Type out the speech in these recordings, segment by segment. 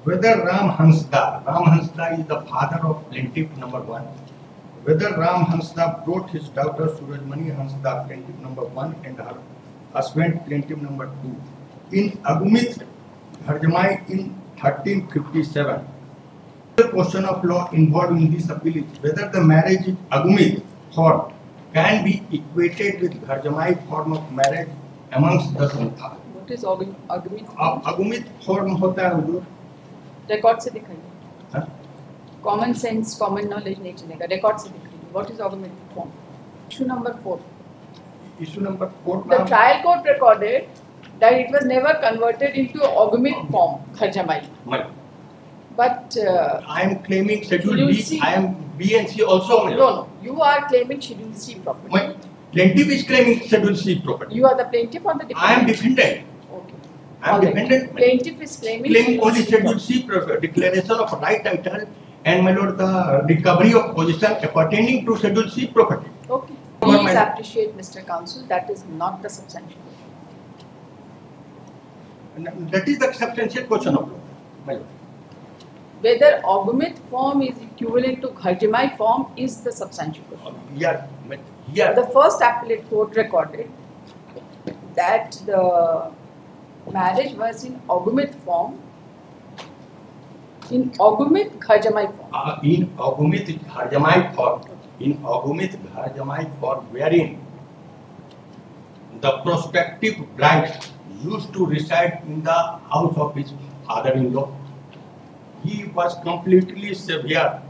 whether Ram Hansda is the father of plaintiff number 1, whether Ram Hansda brought his daughter Surajmani Hansda, plaintiff number 1, and her husband, plaintiff number 2, in Agumit Harjamai in 1357. The question of law involved in this appeal is whether the marriage in Agumit form can be equated with Harjamai form of marriage amongst the Santhal. What is Agumit? Agumit form होता है हुजूर, record से दिखाइए. Common sense common knowledge नहीं चलेगा, record से दिखाइए. What is augmented form? Issue number 4. issue number 4. The trial court recorded that it was never converted into augment form, Kharjamai. But I am claiming schedule B. C. I am B and C also. No, you are claiming schedule C property. My plaintiff is claiming schedule C property. You are the plaintiff or the defendant? I am defendant. Okay. I am defendant. Plaintiff is claiming only schedule C property, declaration of right title, and my lord, the recovery of possession appertaining to schedule C property. Okay. Please appreciate, Mr. Counsel, that is not the substantial question. That is the substantial question of law, my lord. Whether augment form is equivalent to Kharjamai form is the substantial question. Yeah, yeah. The first appellate court recorded that the marriage was in augment form, in augment Kharjamai form. In Agumit Harjamai form. In Agumit Harjamai form, wherein the prospective bride used to reside in the house of his father-in-law. He was completely severed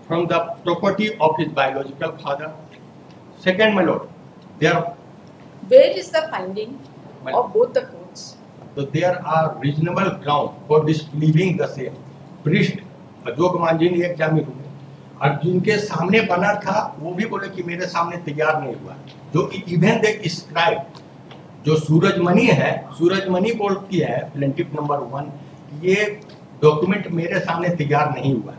from the property of his biological father. Second, my lord, where is the finding of both the courts? So there are reasonable ground for disbelieving the same. Priest Ashok Manjhi ने एक जामीन हुए और जिनके सामने बना था वो भी बोले कि मेरे सामने तैयार नहीं हुआ, जो कि इवन दे स्क्राइब जो सूरजमणि है, सूरजमणि बोलती है प्लेंटिफ नंबर 1, ये डॉक्यूमेंट मेरे सामने तैयार नहीं हुआ है.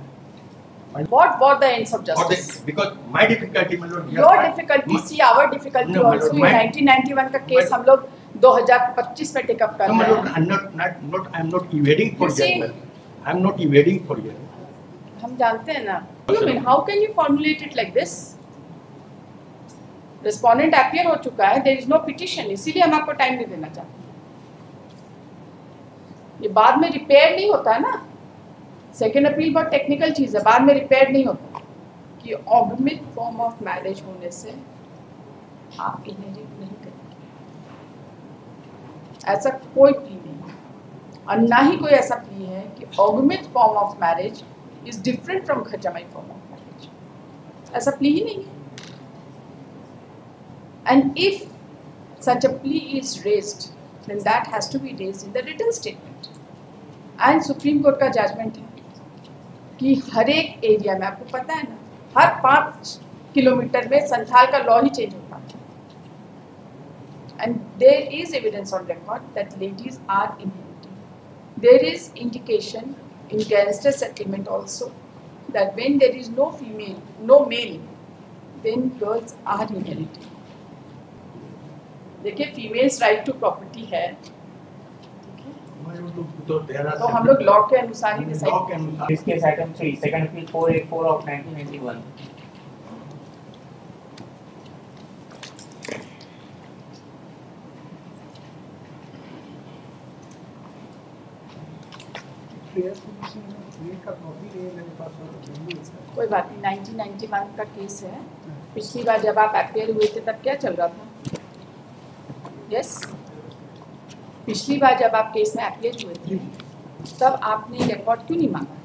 What were the ends of justice? Because my difficulty, my lord. Your difficulty, see our difficulty no, also. In 1991 का केस हम लोग 2025 में टेकअप कर रहे हैं. I am not evading for judgment. I am not evading for judgment. हम जानते हैं ना. You mean how can you formulate it like this? Respondent appear हो चुका है. There is no petition. इसीलिए हम आपको टाइम नहीं देना चाहते. ये बाद में रिपेयर नहीं होता है ना. सेकेंड अपील बहुत टेक्निकल चीज है, बाद में रिपेयर नहीं होता कि ऑगमेंट फॉर्म ऑफ मैरिज होने से आप इनहेरिट नहीं करेंगे. ऐसा कोई प्ली नहीं है और ना ही कोई ऐसा प्ली है कि augment form of marriage is different from खर्जमाई फॉर्म ऑफ मैरिज. ऐसा प्ली ही नहीं है. And if such a plea is raised then that has to be raised in the written statement. And supreme court का judgement है कि हर एक area में, आपको पता है ना, हर 5 किलोमीटर में संथाल का लॉ ही चेंज होता है. And there is evidence on record that ladies are inheriting. There is indication in gangster settlement also that when there is no female, no male, then girls are inheriting. देखिए, females right to property है, तो हम लोग law के अनुसार ही decide. इस case item 3 second appeal 484 of 1991. कोई बात नहीं. 1991 का केस है. पिछली बार जब आप अपेयर हुए थे तब क्या चल रहा था? यस, पिछली बार जब आप केस में अपेयर हुए थे तब आपने रिकॉर्ड क्यों नहीं मांगा?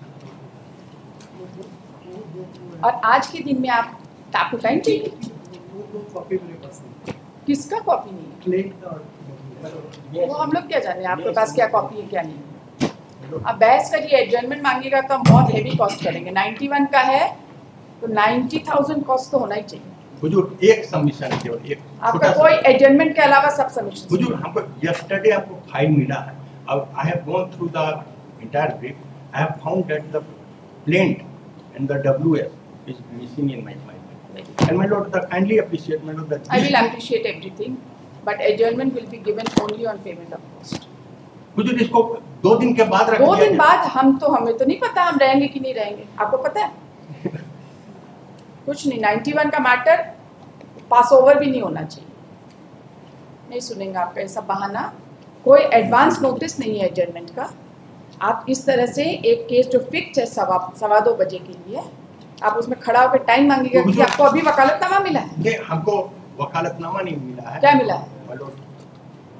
और आज के दिन में आपको टाइम चाहिए. किसका कॉपी नहीं है? वो हम लोग क्या जाने आपके पास क्या कॉपी है क्या नहीं है. अब बहस करिए, एडजर्नमेंट मांगेगा तो हम बहुत हेवी कॉस्ट करेंगे. 91 का है तो 90,000 कॉस्ट तो होना ही चाहिए. हुजूर एक सबमिशन केवल एक, आपका कोई एडजर्नमेंट के अलावा सब सबमिशन. हुजूर हमको यस्टरडे आपको फाइल मिला है. I have gone through the entire brief. I have found that the plaint and the WS is missing in my mind. And my lord, kindly appreciate, my lord, that I will appreciate everything, but adjournment will be given only on payment of cost. हुजूर इसको 2 दिन के बाद रख 2 दिया दिन जाए। बाद हमें तो नहीं पता हम रहेंगे कि नहीं रहेंगे, आपको पता है? कुछ नहीं, 91 का मैटर पास ओवर भी नहीं होना चाहिए। नहीं सुनेंगे आपका ऐसा बहाना, कोई एडवांस नोटिस नहीं है एडजर्नमेंट का। आप इस तरह से एक केस जो फिक्स है 2:15 बजे के लिए, आप उसमें खड़ा होकर टाइम मांगेगा कि आपको अभी वकालतनामा मिला है? नहीं, हमको वकालतनामा नहीं मिला है। क्या मिला है?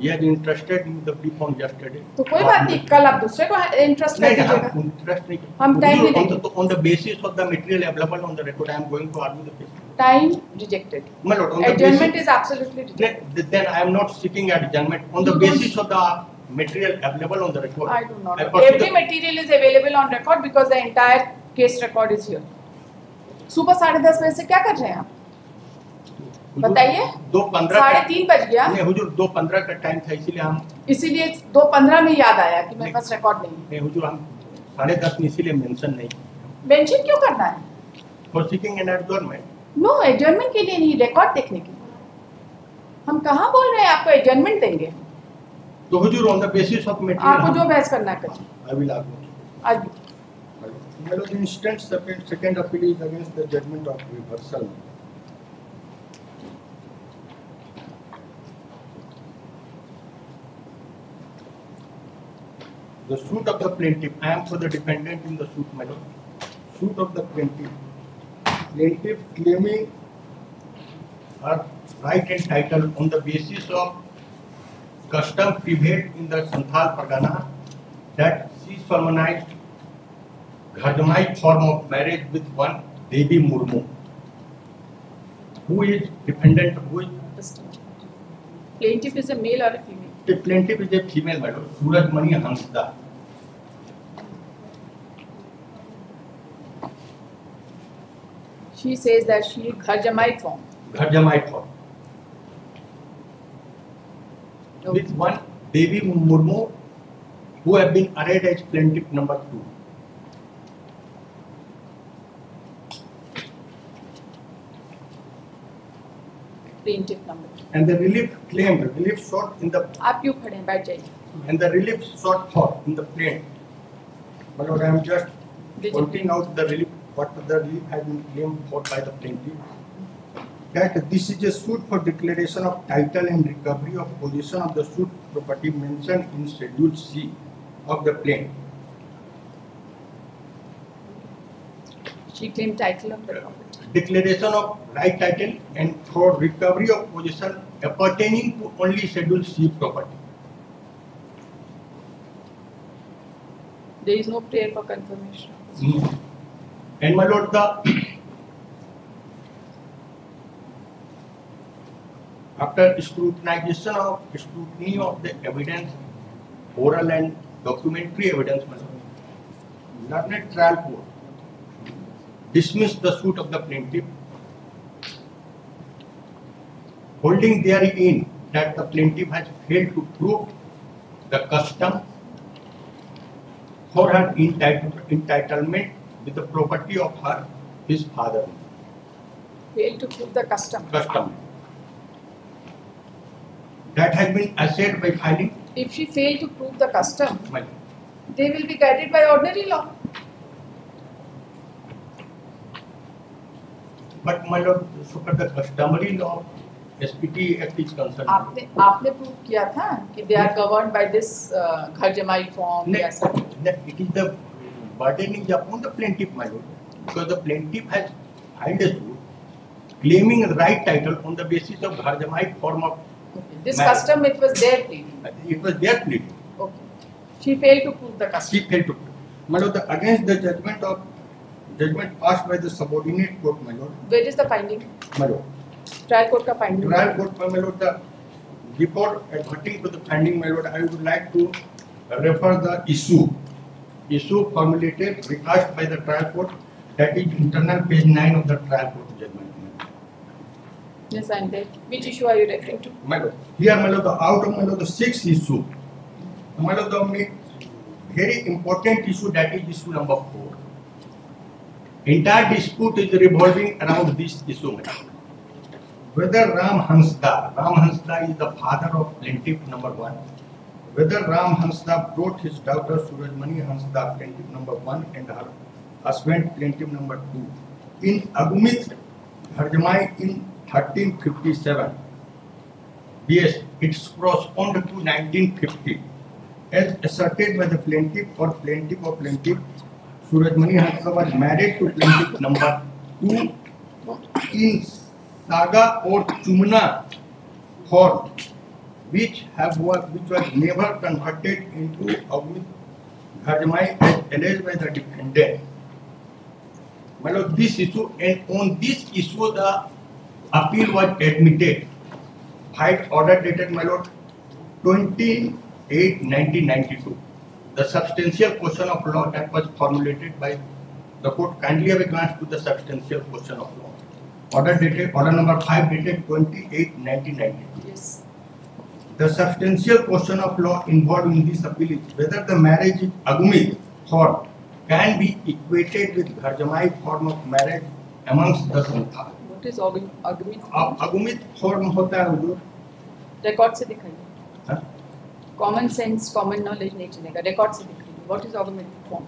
ये interested in the brief on yesterday। तो कोई बात नहीं, कल आप दूसरे को इंटरेस्ट कर नहीं, दीजिएगा। हम इंटरेस्ट नहीं, हम time नहीं देंगे। तो on the basis of the material available on the record I am going to argue the case। Time rejected, My lord, on the adjournment basis, is absolutely rejected. then I am not seeking adjournment on the You don't- basis of the material available on the record। I do not I know. pursue Every the- material is available on record because the entire case record is here. सुबह 10:30 बजे से क्या कर रहे हैं आप? हुजूर, बताइए। 2:15 3:30 बज गया, नहीं हुजूर, 2:15 का टाइम था, इसीलिए हम इसीलिए 2:15 में याद आया कि मेरे पास रिकॉर्ड नहीं है। नहीं हुजूर, हम 10:30 में इसीलिए मेंशन नहीं मेंशन क्यों करना है? For seeking an adjournment. No, adjournment के लिए नहीं, रिकॉर्ड देखने के लिए। हम कहाँ बोल रहे हैं आपको एडजर्नमेंट देंगे? तो हुजूर ऑन द बेसिस ऑफ आपको मटेरियल जो बहस करना है करिए। I will argue. आज भी My lord, the instant second appeal is against the judgment of reversal। The suit of the plaintiff, I am for the defendant in the suit, my lord. Suit of the plaintiff. Plaintiff claiming her right and title on the basis of custom prevailed in the Santhal Pargana that she solemnized Ghajamai form of marriage with one Devi Murmu, who is defendant, who is plaintiff is a male or a female? the plaintiff is a female, my lord, Surajmani Hansda. She says that she Ghajamai form. Ghajamai form with one Devi Murmu, who have been arraigned as plaintiff number 2. Plaintiff number 2. And the relief sought in the आप क्यों खड़े हैं? बैठ जाइए। and the relief sought for in the plaint. My lord, I am just pointing out the relief, what the relief has been claimed for by the plaintiff. That this is a suit for declaration of title and recovery of possession of the suit property mentioned in Schedule C of the plaint. She claimed title of the property. Declaration of right title and for recovery of possession appertaining to only Schedule C property. There is no prayer for confirmation. And my lord, the after scrutiny of the evidence, oral and documentary evidence, my lord, learned trial court dismissed the suit of the plaintiff, holding therein that the plaintiff has failed to prove the custom for her entitlement with the property of his father. Fail to prove the custom. That has been asserted by filing. If she failed to prove the custom, My lord. they will be guided by ordinary law. But my lord, so far the customary law, SPT Act is concerned. आपने prove किया था कि they are governed by this घर जमाई form या सब. It is the burden is upon the plaintiff, my lord, because the plaintiff has filed a suit claiming right title on the basis of Gharjamai form of. This marriage. custom, it was their pleading. It was their pleading. Okay. She failed to prove the custom. She failed to. My lord, against the judgment passed by the subordinate court, my lord. Where is the finding? My lord. Trial court का finding. Trial court, my lord, before adverting to the finding, my lord, I would like to refer the issue formulated, recast by the trial court, that is internal page 9 of the trial court judgment. Yes, and that. Which issue are you referring to? My lord, here, my lord, out of my lord, the 6th issue, my lord, the very important issue, that is issue number 4. Entire dispute is revolving around this issue, my lord. Whether Ram Hansda is the father of plaintiff number 1, whether Ram Hansda brought his daughter Surajmani Hansda, plaintiff number 1, and her husband, plaintiff number 2, in Agumit Harjamai in 1357. Yes, it corresponds to 1950. As asserted by the plaintiff or plaintiff or plaintiff, Surajmani Hansda was married to plaintiff number 2 in Saga or Chumna form, which was never converted into Agumit Harjamai as alleged by the defendant. My lord, this issue, and on this issue the appeal was admitted. Fight order dated, my lord, 28/1992. The substantial question of law that was formulated by the court, kindly have a glance to the substantial question of law. Order number 5 dated 28/1992. Yes. The substantial question of law involved in this appeal is whether the marriage in Agumit form can be equated with Harjamai form of marriage amongst the Santhal. What is Agumit? Agumit form होता है हुजूर, record से दिखाइए. हाँ? Common sense, common knowledge नहीं चलेगा. Record से दिखाइए. What is Agumit form?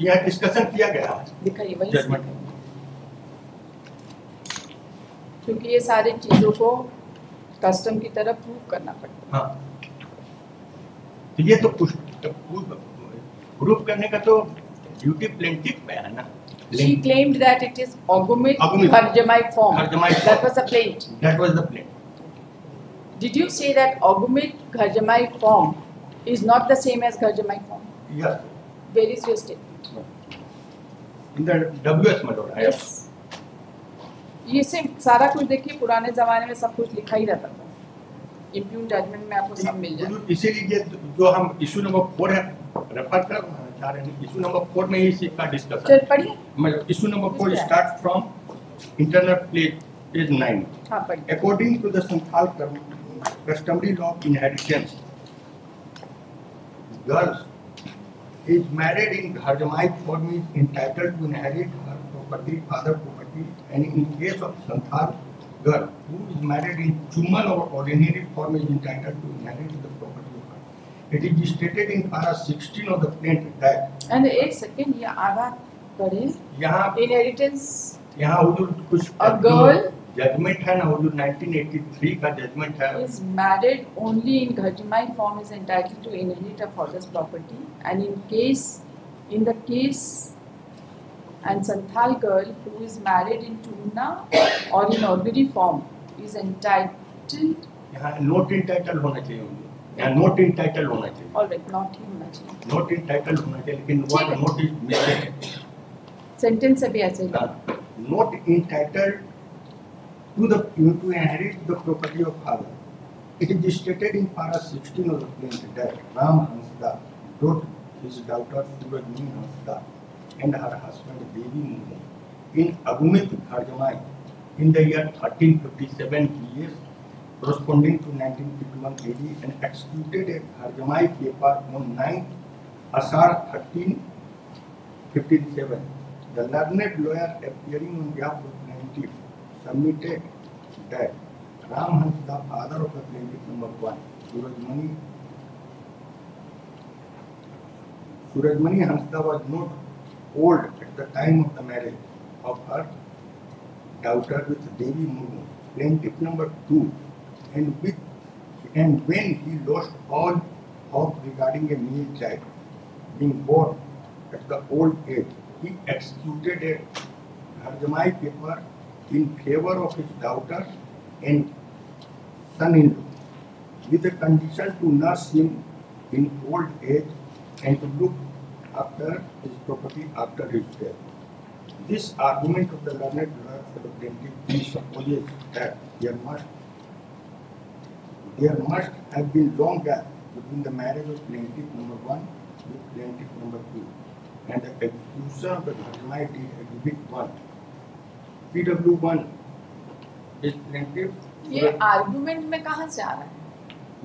यह डिस्कशन किया गया है दिखाइए वही से जजमेंट। दिखाइए. क्योंकि ये सारी चीजों को कस्टम की तरफ प्रूव करना पड़ता है. हाँ, तो ये तो प्रूफ करने का तो ड्यूटी प्लेंटिफ पे है ना. She claimed that it is Agumit Agumit. Harjamai form. Harjamai form. That was a plaint. That was the plaint. Did you say that Agumit Harjamai form is not the same as Harjamai form? Yes, Where is your statement? in the WS my lord. I have- Yes. ये से सारा कुछ देखिए, पुराने जमाने में सब कुछ लिखा ही रहता था. इम्प्यून जजमेंट में आपको सब मिल जाए. इसीलिए जो हम इशू नंबर 4 है रेफर कर चाह रहे हैं, इशू नंबर 4 में ही इसका डिस्कशन. चल पढ़िए. मतलब issue number 4 start from internal page 9. हाँ पढ़िए. According to the Santhal customary law of inheritance, girls is married in Harjamai form is entitled to inherit her property, father property, and in case of Santhal girl who is married in Chuman or ordinary form is entitled to inherit the property of her. It is stated in para 16 of the plaintiff that and एक second, ये आधा पढ़े. यहाँ हुजूर कुछ A girl judgement है ना हुजूर 1983 का judgement है. is married only in Harjamai form is entitled to inherit a father's property, and in the case and Santhal girl who is married in Tumna or in ordinary form is entitled. यहाँ note इन title होना चाहिए हुजूर, यहाँ note इन title होना चाहिए. Alright, not ही होना चाहिए. Note इन title होना चाहिए, लेकिन ठीक है. Note is missing. सेंटेंस से भी ऐसे ही लगा. Not entitled to inherit the property of father. It is stated in para 16 of the plaintiff that Ram Hansda brought his daughter Surajmani Hansda and her husband Devi Murmu in Agumit Harjamai in the year 1357 years corresponding to 1951 AD and executed a Harjamai paper on 9 Asar 1357. The learned lawyer appearing on behalf of plaintiff submitted that Ram Hansda, father of the plaintiff number 1, Surajmani Hansda, was not old at the time of the marriage of her daughter with Devi Murmu, plaintiff number 2, and when he lost all hope regarding a male child being born at the old age, he executed a Harjamai paper in favor of his daughter and son-in-law with the condition to nurse him in old age and to look after his property after his death. This argument of the learned lawyer for the plaintiff presupposes that there must have been long gap between the marriage of plaintiff number 1 with plaintiff number 2 and the execution of the Harjamai deed exhibit 1. PW1 is plaintiff. ये argument में कहाँ से आ रहा है?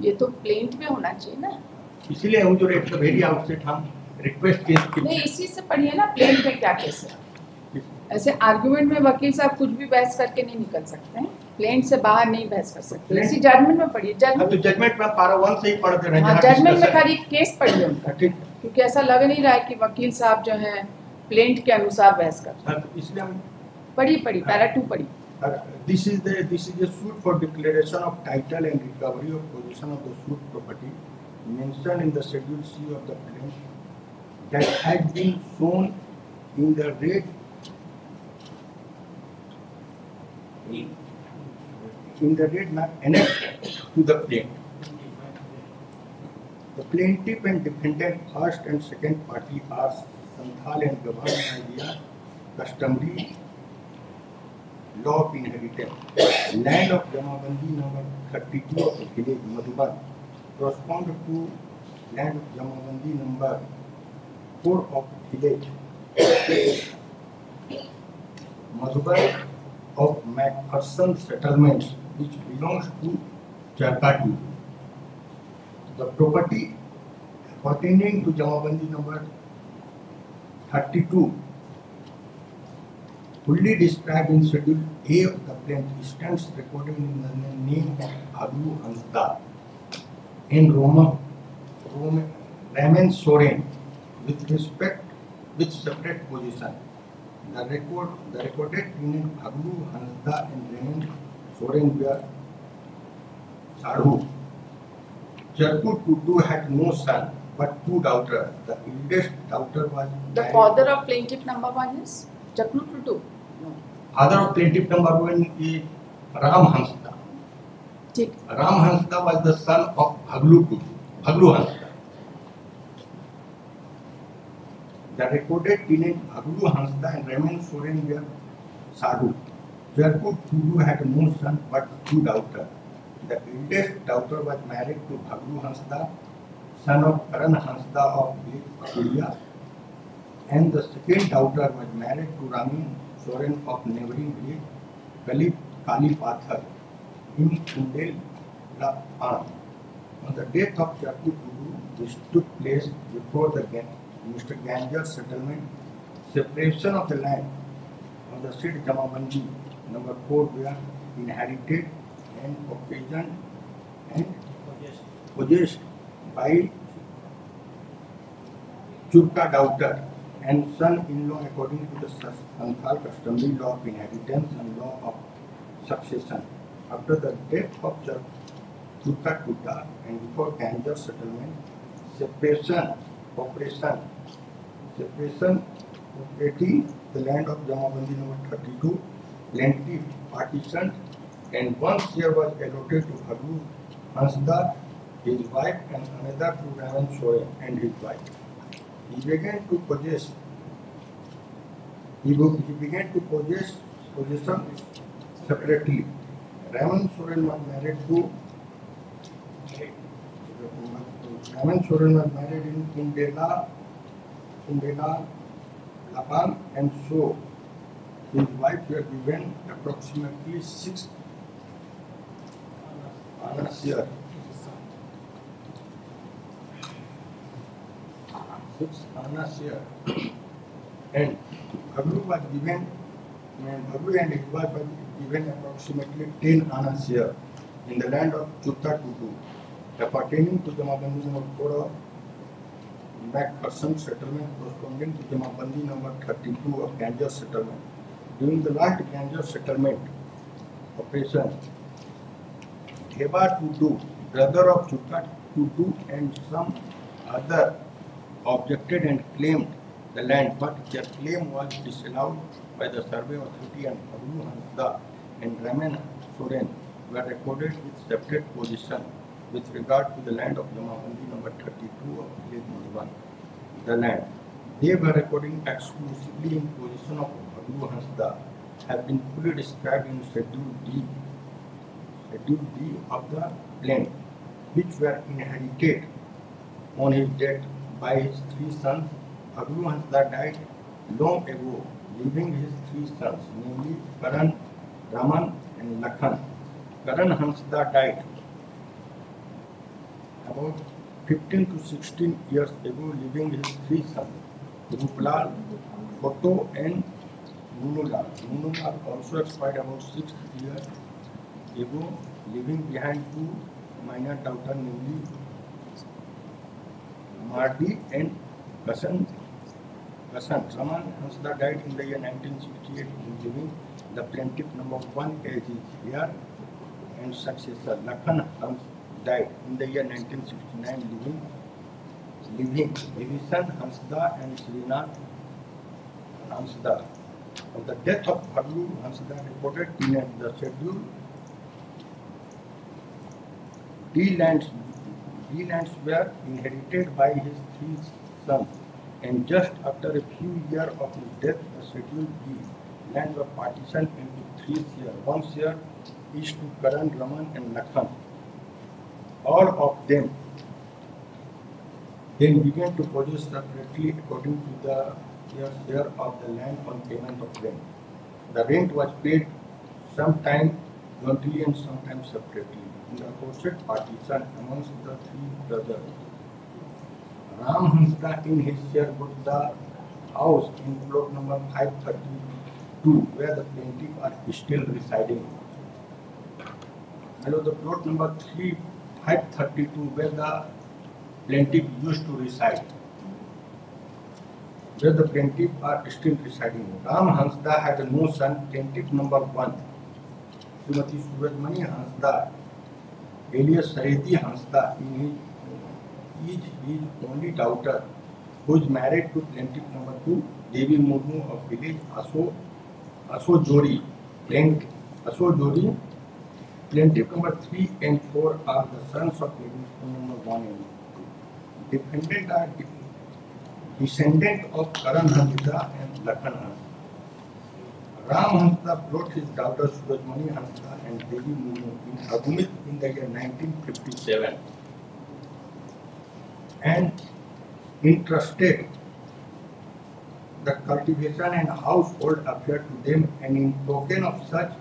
ये तो plaint में होना चाहिए ना. इसीलिए हम जो रेट वेरी आउटसेट हम रिक्वेस्ट केस नहीं, इसी से पढ़िए ना प्लेंट में क्या केस है. ऐसे आर्गुमेंट में वकील साहब कुछ भी बहस करके नहीं निकल सकते हैं. प्लेन से बाहर नहीं बहस कर सकते, Plain- इसी जजमेंट में पढ़िए, अब तो जजमेंट, जजमेंट में पारा 1 से ही पढ़ते रहे हाँ जहाँ जजमेंट में discussion- खाली केस पढ़िए उनका, ठीक क्योंकि ऐसा लग नहीं रहा है कि वकील साहब जो है प्लेंट के अनुसार बहस कर रहे हैं। तो इसलिए हम पढ़ी पैरा 2 पढ़ी। this is a suit for declaration of title and recovery of possession of the suit property mentioned in the schedule C of the claim that has been shown in the red map annexed to the claim. The plaintiff and defendant first and second party are Santhal and governed by their customary law of inheritance. Land of Jamabandi number 32 of the village Madhuban correspond to land of Jamabandi number 4 of village Madhuban of MacPherson settlements which belongs to Charkati. The property pertaining to Jamabandi number 32 fully described in Schedule A of the plaintiff stands recorded in the name of Bhaglu Hansda and Raman Soren with separate position. The recorded tenant Bhaglu Hansda and Raman Soren were Sadhu. Jarku Tutu had no son but 2 daughters. The eldest daughter was The married- father of plaintiff number 1 is Jaknu Tutu. Father of plaintiff number 1 is Ram Hansda. ठीक, Ram Hansda was the son of Bhaglu Hansda. The recorded tenant Bhaglu Hansda and Raman Soren were Sadhu. Jarku Tutu had no son but 2 daughters. The eldest daughter was married to Bhaglu Hansda, son of Karan Hansda of Puria, and the second daughter was married to Ramin Soren of neighboring village Kalipathar in Bundelkhand. On the death of Jarku Tutu, this took place before the Mr. Ganjar settlement. Separation of the land of the seat Jamabandi number 4 were inherited and occasioned and possessed by Churka daughter and son-in-law according to the Santhal customary law of inheritance and law of succession. After the death of Churka Tuta and before Ganjar settlement, separation operating the land of Jamabandi number 32, plaintiff partitioned and one share was allotted to Bhaglu Hansda, his wife, and another to Raman Soren and his wife. He began to possess possession separately. Raman Soren was married in Kundela, Lapan, and so his wife were given approximately 6 annas share. 6 annas share. And Bhaglu and his wife were given approximately 10 annas share in the land of Chutta Tutu, appertaining to Jamabandi number 4 of MacPherson settlement corresponding to Jamabandi number 32 of Ganjar settlement. During the last Ganjar settlement operation, Heba Tutu, brother of Chutta Tutu, and some other objected and claimed the land, but their claim was disallowed by the survey authority, and Bhaglu Hansda and Raman Soren were recorded with separate position with regard to the land of Jamabandi number 32 of village Madhuban. The land they were recording exclusively in possession of Bhaglu Hansda have been fully described in Schedule D of the plain, which were inherited on his death by his 3 sons. Bhaglu Hansda died long ago, leaving his 3 sons, namely Karan, Raman, and Lakhan. Karan Hansda died about 15 to 16 years ago, leaving his 3 sons, Ruplal, Koto, and Nunulal. Nunulal also expired about 6 years ago, leaving behind two minor daughters, namely Mardi and Kasan. Raman Hansda died in the year 1968, leaving the plaintiff number 1 as his heir and successor. Lakhan Hans died in the year 1969, leaving Vivishan Hansda and Srinath Hansda. On the death of Bharlu Hansda reported in the schedule, D lands were inherited by his three sons, and just after a few years of his death, the schedule D lands were partitioned into three shares. One share is to Karan, Raman, and Lakhan. All of them then began to possess separately according to their share of the land on payment of rent. The rent was paid sometimes jointly and sometimes separately. In the aforesaid partition amongst the three brothers, Ram Hansda in his share got the house in plot number 532, where the plaintiff are still residing. Below the plot number 532, where the plaintiff used to reside, where the plaintiff are still residing. Ram Hansda had no son. Plaintiff number 1, Srimati Surajmani Hansda, alias Sareti Hansda, is his only daughter, who is married to plaintiff number 2, Devi Murmu of village Asojori. Plaintiff number 3 and 4 are the sons of plaintiff number 1 and 2. Defendant are descendant of Karan Hansda and Lakhan Hansda. Ram Hansda brought his daughter Surajmani Hansda and Devi Murmu in Agumit in the year 1957 and entrusted the cultivation and household affair to them, and in token of such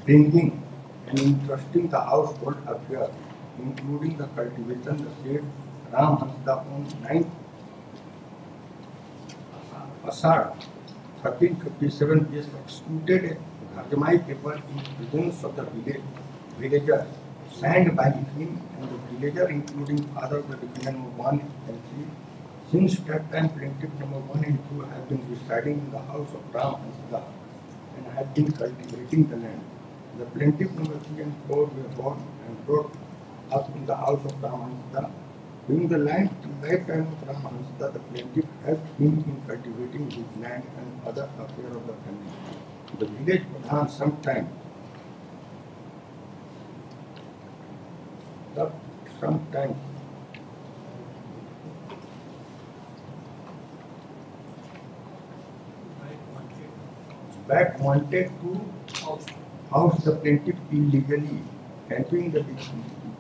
bringing and entrusting the household affair, including the cultivation, the said Ram Hansda on 9th Asar 1357 is executed a Gharjamai paper in presence of the villager, signed by him and the villager, including father of the defendant number 1 and 3. Since that time, plaintiff number 1 and 2 have been residing in the house of Ram Hansda and have been cultivating the land. The plaintiff number 3 and 4 were born and brought up in the house of Ram Hansda. During the lifetime of Ram Hansda, the plaintiff helped him in cultivating his land and other affairs of the family. The village Pradhan sometimes back wanted to house the plaintiff illegally, helping the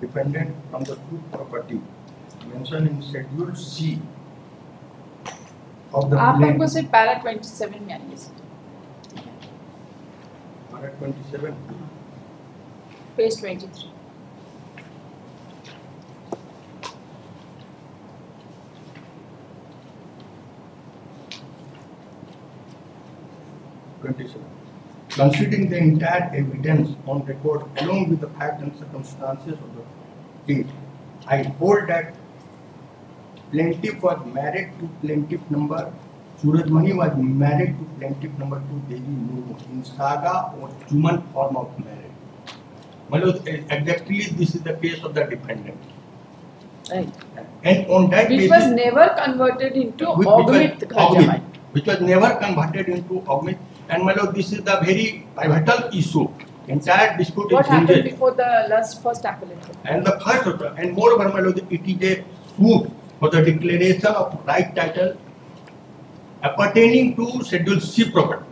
defendant from the two property mentioned in Schedule C of the आप plaintiff. हमको सिर्फ para 27 में आइए sir, Para 27. Page 23. Considering the entire evidence on record along with the facts and circumstances of the case, I hold that plaintiff was married to plaintiff number Surajmani was married to plaintiff number 2 Devi Murmu in saga or human form of marriage. Exactly this is the case of the defendant. Right. And on that Which basis, was never converted into Agumit Gharjamai. which was never converted into Agumit. And my lord, this is the very pivotal issue. Entire dispute What is happened hinges. before the first appellate? And the first, and moreover, my lord, it is a suit for the declaration of right title appertaining to Schedule C property.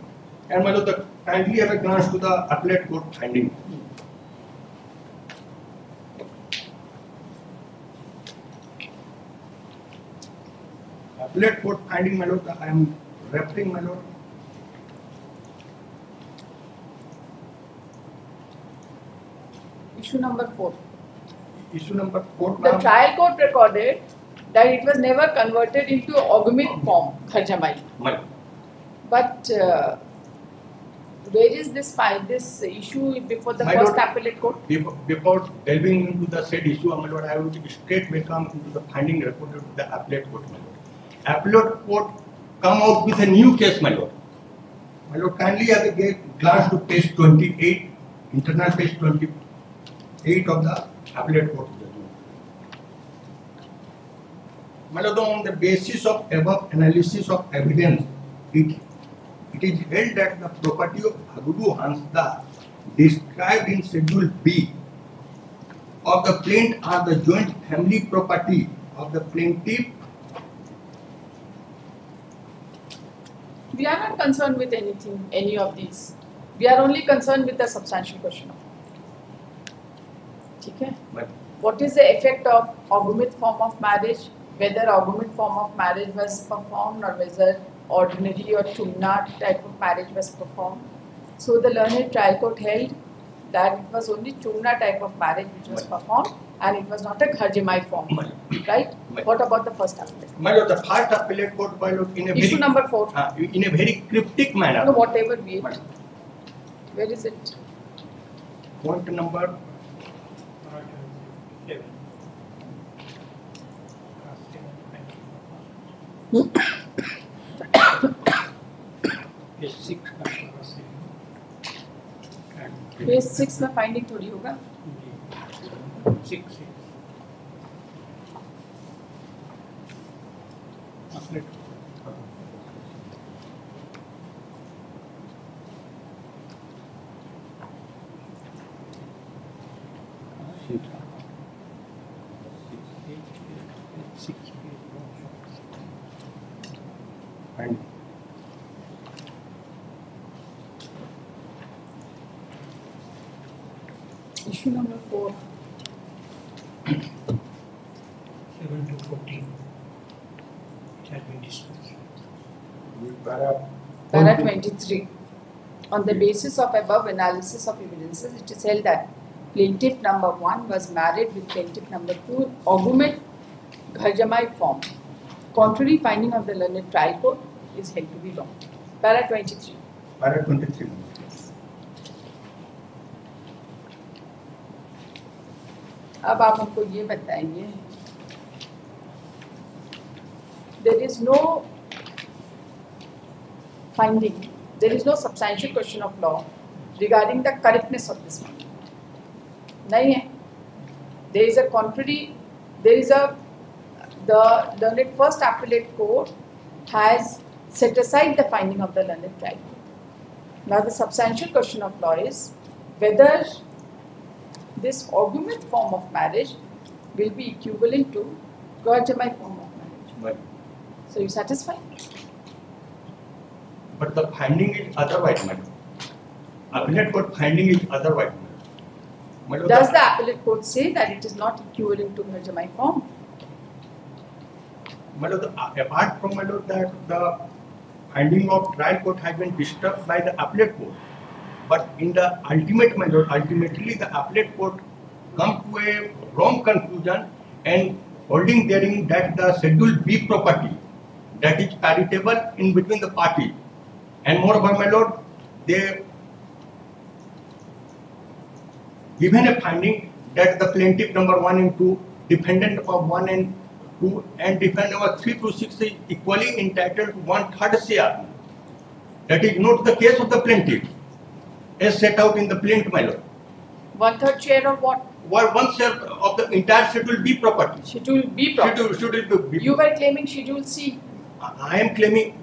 And my lord, kindly have a glance to the appellate court finding. Appellate court finding, my lord, I am referring, my lord. Issue number 4. Issue number 4. The trial court recorded that it was never converted into Agumit form, Gharjamai. My But Where is this issue before the My first lord, appellate court? Before delving into the said issue, my lord, I would straightway come into the finding reported to the appellate court, my lord. Appellate court come out with a new case, my lord. My lord, kindly have a glance to page 28, internal page 28 of the appellate court judgment. My lord, on the basis of above analysis of evidence, it is held that the property of Bhaguru Hansda described in Schedule B of the plaintiff are the joint family property of the plaintiff. We are not concerned with any of these. We are only concerned with the substantial question. Okay? But What is the effect of augment form of marriage? Whether augment form of marriage was performed or whether ordinary or chumna type of marriage was performed. So the learned trial court held that it was only chumna type of marriage which was performed and it was not a Gharjamai form. Right? What about the first appellate? my lord, the first appellate court, my lord, in a Issue very number 4. in a very cryptic manner. No, whatever be it. Where is it? Point number Page 6 में finding थोड़ी होगा. 6. and Issue number 4. 7 to 14. It has been discussed. para Para 23. On the basis of above analysis of evidences, it is held that plaintiff number 1 was married with plaintiff number 2 in augment Gharjamai form. Contrary finding of the learned trial court is held to be wrong. Para 23. para 23. अब आप हमको ये बताएंगे, there is no finding, there is no substantial question of law regarding the correctness of this one. नहीं है. There is a contrary, there is a, the learned first appellate court has set aside the finding of the learned trial court. Now the substantial question of law is whether this augment form of marriage will be equivalent to Gharjamai form of marriage. So you satisfied? But the finding is otherwise, madam. Appellate court finding is otherwise, madam. Does the appellate court say that it is not equivalent to Gharjamai form? Madam, apart from madam, that the finding of trial court has been disturbed by the appellate court, but in the ultimate madam, ultimately the appellate court come to a wrong conclusion and holding therein that the Schedule B property that is paritable in between the parties, and moreover, my lord, they given a finding that the plaintiff number 1 and 2, defendant of 1 and 2, and defendant number 3 to 6 is equally entitled to 1/3 share. That is not the case of the plaintiff, as set out in the plaint, my lord. 1/3 share of what? 1 share of the entire Schedule B property. Schedule B property. Schedule B. You were claiming Schedule C. I am claiming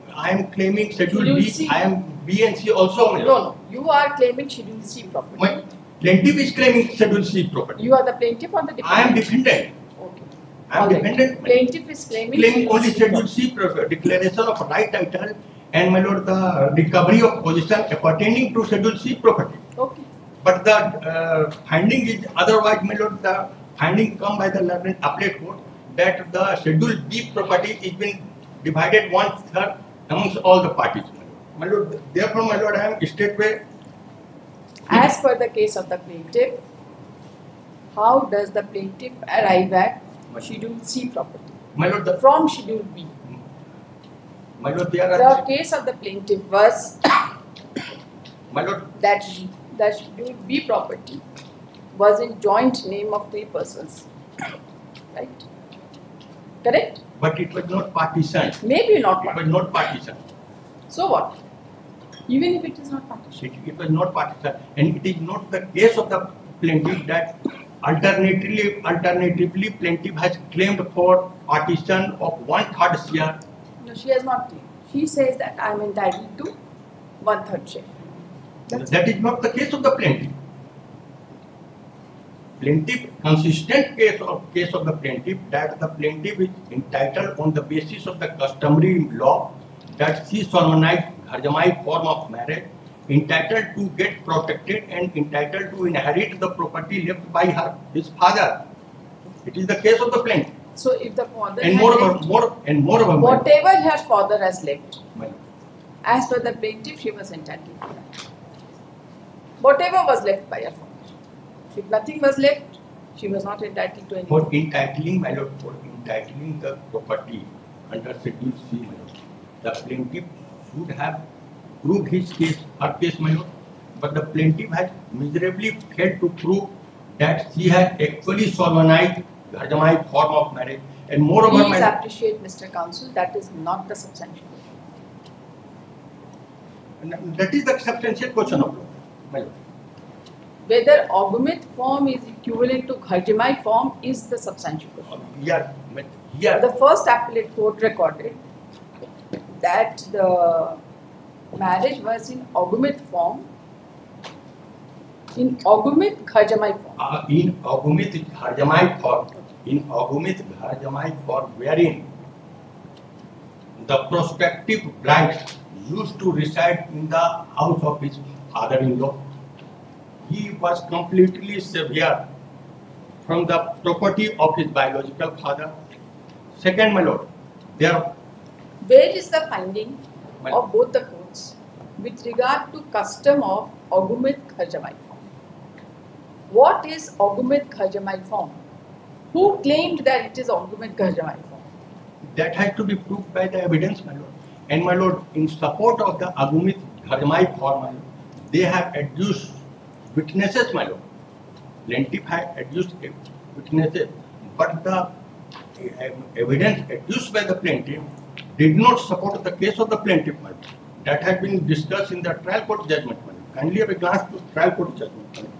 Schedule Schedule B. C. I am B and C also, my lord. No, you are claiming Schedule C property. My plaintiff is claiming Schedule C property. You are the plaintiff or the defendant? I am defendant. Okay. I am All right. defendant. Plaintiff is claiming Only Schedule property. C property, declaration of right title, and my lord, the recovery of possession appertaining to Schedule C property. Okay. But the finding is otherwise, my lord. The finding come by the learned appellate court that the Schedule B property is been divided 1/3 amongst all the parties. My lord, therefore, my lord, I am straightway. As per the case of the plaintiff, how does the plaintiff arrive at Schedule C property My lord, from Schedule B? my lord, there The are. case of the plaintiff was My lord, that B property was in joint name of 3 persons, right? Correct? but it was not partition. Maybe not It was partition. not partition. So what? Even if it is not partition. It was not partition, and it is not the case of the plaintiff that alternatively plaintiff has claimed for partition of 1/3 share. No, she has not claimed. She says that I am entitled to 1/3 share. That's That is not the case of the plaintiff. Consistent case of the plaintiff that the plaintiff is entitled on the basis of the customary law that she solemnized Gharjamai form of marriage, entitled to get protected and entitled to inherit the property left by his father. It is the case of the plaintiff. So if the father And had left, moreover, whatever her father has left, my- as per the plaintiff, she was entitled to that. Whatever was left by her father. If nothing was left, she was not entitled to for anything. entitling, my lord, for entitling the property under Schedule C, my lord, the plaintiff should have proved his case, her case, my lord, but the plaintiff has miserably failed to prove that she has actually solemnized Gharjamai form of marriage, and moreover, Please my lord, appreciate, Mr. Counsel, that is not the substantial question. that is the substantial question of law, my lord. Whether Ogumit form is equivalent to Gharjamai form is the substantial question. Here, The first appellate court recorded that the marriage was in Ogumit form, in Ogumit Gharjamai form. in Ogumit Gharjamai form, wherein the prospective bride used to reside in the house of his father-in-law. He was completely severed from the property of his biological father. Second, my lord, there, Where is the finding my of both the courts with regard to custom of Ogumit Gharjamai form? What is Ogumit Gharjamai form? Who claimed that it is Ogumit Gharjamai form? that has to be proved by the evidence, my lord. And my lord, in support of the Ogumit Gharjamai form, my lord, they have adduced witnesses, my lord. Plaintiff has adduced witnesses, but the evidence adduced by the plaintiff did not support the case of the plaintiff, my lord. That has been discussed in the trial court judgment, my lord. Kindly have a glance to trial court judgment, my lord.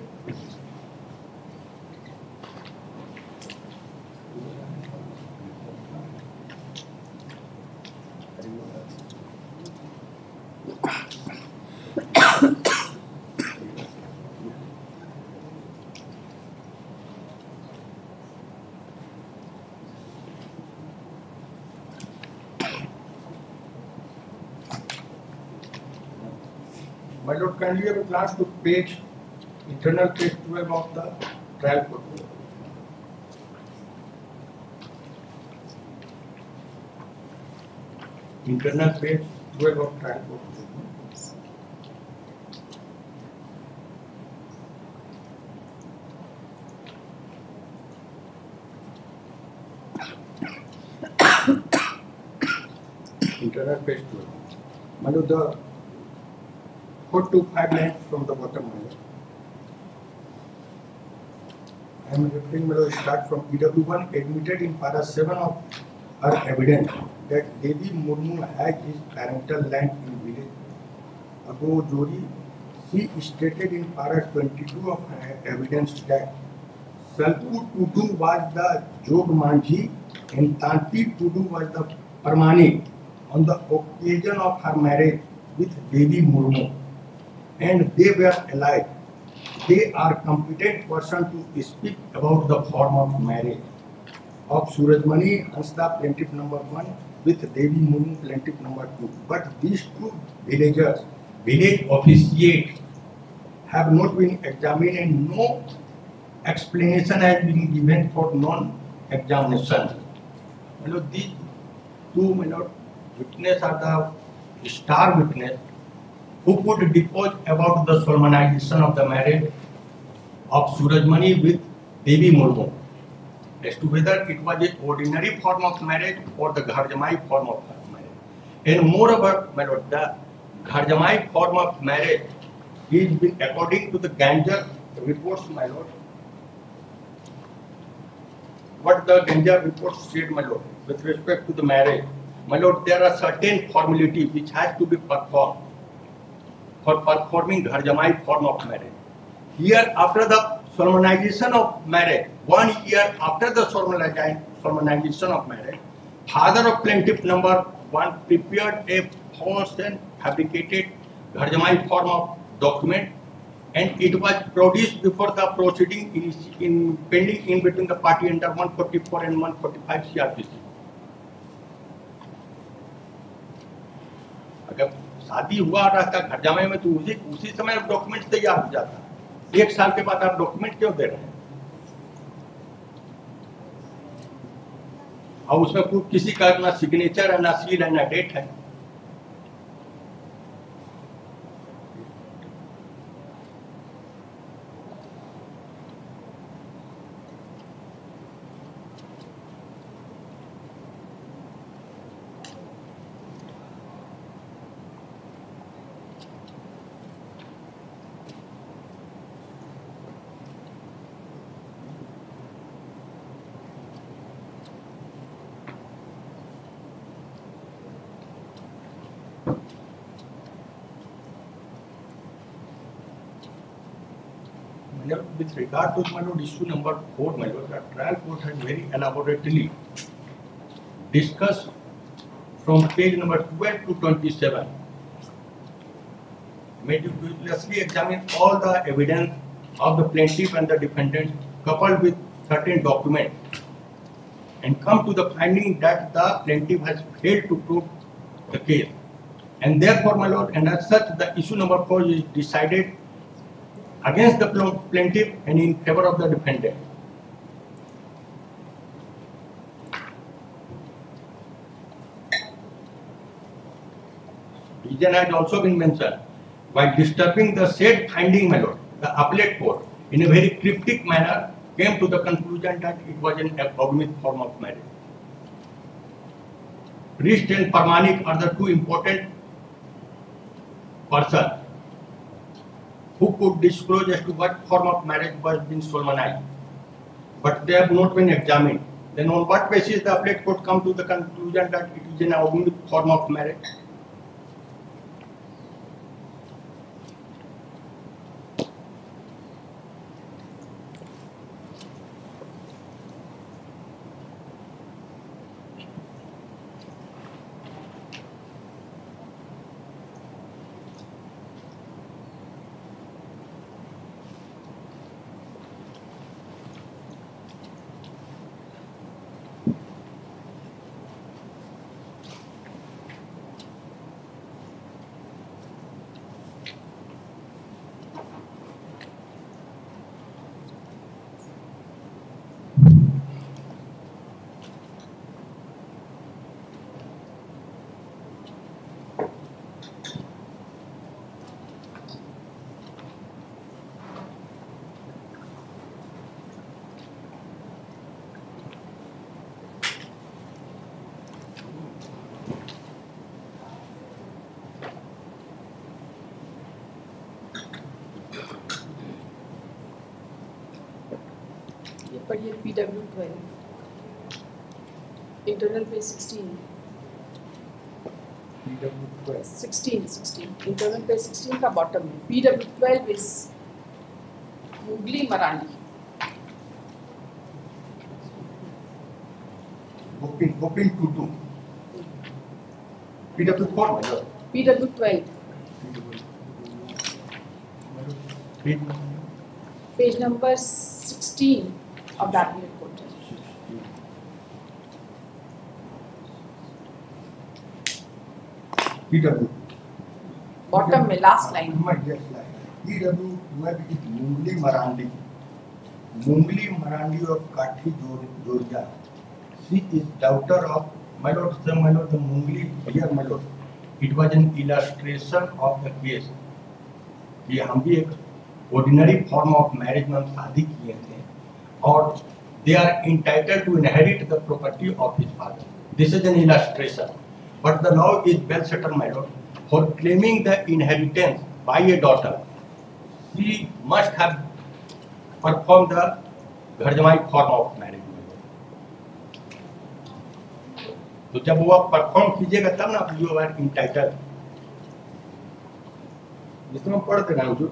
My lord, kindly have a glance to internal page 12 of the trial court. Internal page 12 of trial court. Internal page 12. My lord, the 4 to 5 lines from the bottom, my lord. I am referring, my lord, start from EW1 admitted in para 7 of her evidence that Devi Murmu has his parental land in village Agojori. She stated in para 22 of her evidence that Salpu Tudu was the Jog Manji and Tanti Tudu was the Parmani on the occasion of her marriage with Devi Murmu, and they were allied. They are competent person to speak about the form of marriage of Surajmani Hansda plaintiff number 1 with Devi Murmu plaintiff number 2. But these two village officiates have not been examined and no explanation has been given for non-examination. You know, these two witnesses are the star witness who could depose about the solemnization of the marriage of Surajmani with Devi Murmu as to whether it was an ordinary form of marriage or the Gharjamai form of marriage. And moreover, my lord, the Gharjamai form of marriage he is been, according to the Ganger reports, my lord, what the Ganger reports said, my lord, with respect to the marriage, my lord, there are certain formalities which has to be performed for performing Ghar Jamai form of marriage. Here, after the solemnization of marriage, 1 year after the solemnization of marriage, father of plaintiff number 1 prepared a false and fabricated Ghar Jamai form of document, and it was produced before the proceeding in pending in between the party under 144 and 145 CRPC. अगर शादी हुआ रहता घर जमाई में तो उसी समय डॉक्यूमेंट तैयार हो जाता। 1 साल के बाद आप डॉक्यूमेंट क्यों दे रहे हैं? और उसमें किसी का ना सिग्नेचर है, ना सील है, ना डेट है। With regard to my lord, issue number 4, my lord, the trial court has very elaborately discussed from page number 12 to 27, meticulously examine all the evidence of the plaintiff and the defendant coupled with certain documents and come to the finding that the plaintiff has failed to prove the case. And therefore, my lord, and as such, the issue number 4 is decided against the plaintiff and in favor of the defendant. Reason has also been mentioned. By disturbing the said finding, my lord, the appellate court, in a very cryptic manner, came to the conclusion that it was an abogamic form of marriage. Priest and Parmanik are the 2 important persons who could disclose as to what form of marriage was being solemnized, but they have not been examined. Then on what basis the appellate court come to the conclusion that it is an abogamic form of marriage? पढ़िए PW12 internal page 16 internal page 16 का bottom में PW12 is Mugli Marandi hoping to do PW4, my lord. PW12 page number 16 of that report. PW. Bottom में last line. PW12 is Mungli Marandi. Mungli Marandi of Kathi, Georgia. She is daughter of my lord, the Mungli here, my lord. It was an illustration of the case. कि हम भी एक ordinary form of marriage में हम शादी किए थे और they are entitled to inherit the property of his father. This is an illustration, but the law is well settled, my lord, for claiming the inheritance by a daughter she must have performed the घरजमाई form of marriage. तो जब वो आप perform कीजिएगा तब ना you are entitle. जिसमें पढ़ देना जो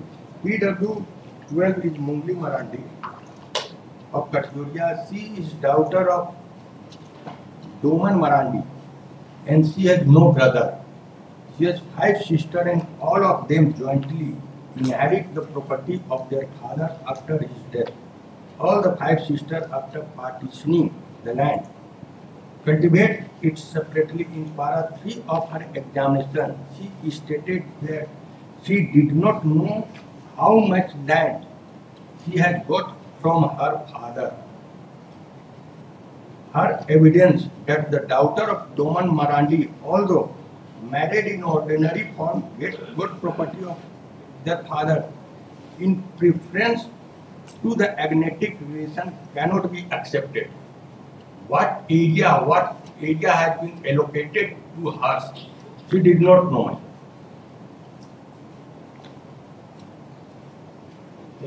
PW12 is Mungli Marandi of Kachgoria. She is daughter of Doman Marandi and she has no brother. She has 5 sisters and all of them jointly inherit the property of their father after his death. All the 5 sisters, after partitioning the land, cultivate it separately. In para 3 of her examination, she stated that she did not know how much land she had got from her father. Her evidence that the daughter of Doman Marandi, although married in ordinary form, gets good property of their father in preference to the agnatic relation cannot be accepted. What area has been allocated to her, she did not know.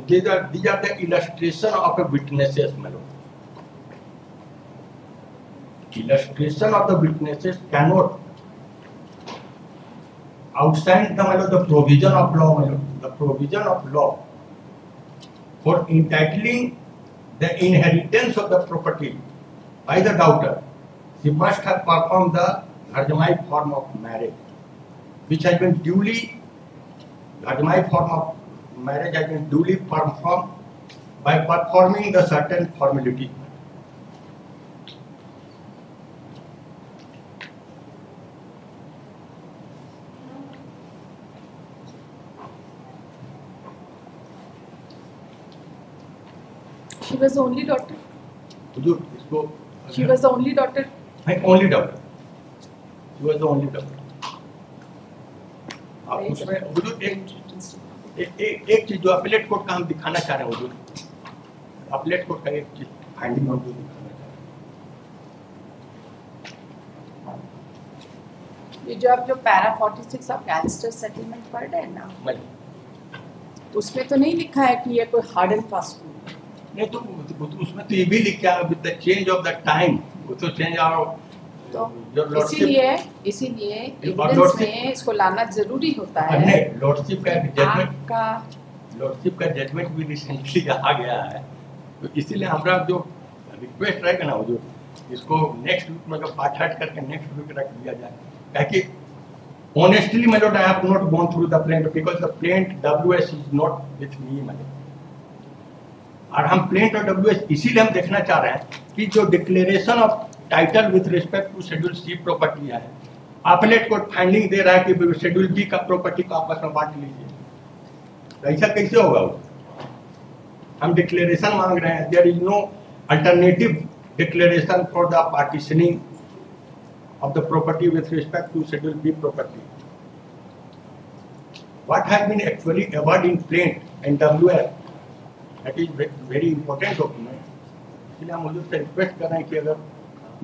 These are the illustration of a witnesses, my lord. Illustration of the witnesses cannot outside the provision of law, my lord. The provision of law for entitling the inheritance of the property by the daughter, she must have performed the Gharjamai form of marriage, which has been duly, Gharjamai form of marriage has been duly performed by performing the certain formality. She was the only daughter. She was the only daughter. Only daughter. She was the only daughter. आप उसमें हुजूर एक चीज जो अपलेट court का हम दिखाना चाह रहे हैं हुजूर, अपलेट कोर्ट का एक चीज फाइंडिंग हम जो दिखाना चाह रहे हैं. ये जो आप जो पैरा 46 ऑफ गैंगस्टर सेटलमेंट पढ़ रहे हैं ना, तो उसमें तो नहीं लिखा है कि ये कोई हार्ड एंड फास्ट रूल है. नहीं तो उसमें तो ये भी लिखा है with the change of the time, वो तो चेंज और तो इसीलिए एविडेंस में इसको लाना जरूरी होता है. नहीं, लॉर्डशिप का जजमेंट भी रिसेंटली आ गया है, तो इसीलिए हमारा जो रिक्वेस्ट रहेगा ना, वो जो इसको नेक्स्ट वीक में पार्ट हट करके नेक्स्ट वीक रख दिया जाए, ताकि honestly my lord, I have not gone through the plaint because the plaint WS is not with me, my lord. और हम प्लेंट और WS इसीलिए हम देखना चाह रहे हैं कि जो declaration of title with respect to schedule C property है, अपलेट कोर्ट फाइंडिंग दे रहा है कि शेड्यूल बी का प्रॉपर्टी को आपस में बांट लीजिए, तो ऐसा कैसे होगा? हम डिक्लेरेशन मांग रहे हैं. There is no alternative declaration for the partitioning of the property with respect to schedule B property. What has been actually award in plaint and WS, that is very important document. इसलिए हम हुजूर से request कर रहे हैं कि अगर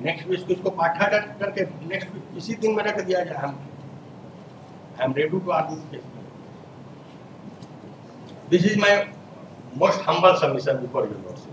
next week इसको पाठा करके नेक्स्ट वीक इसी दिन में रख दिया जाए, हम I am ready to argue this. This is my most humble submission before you lordship.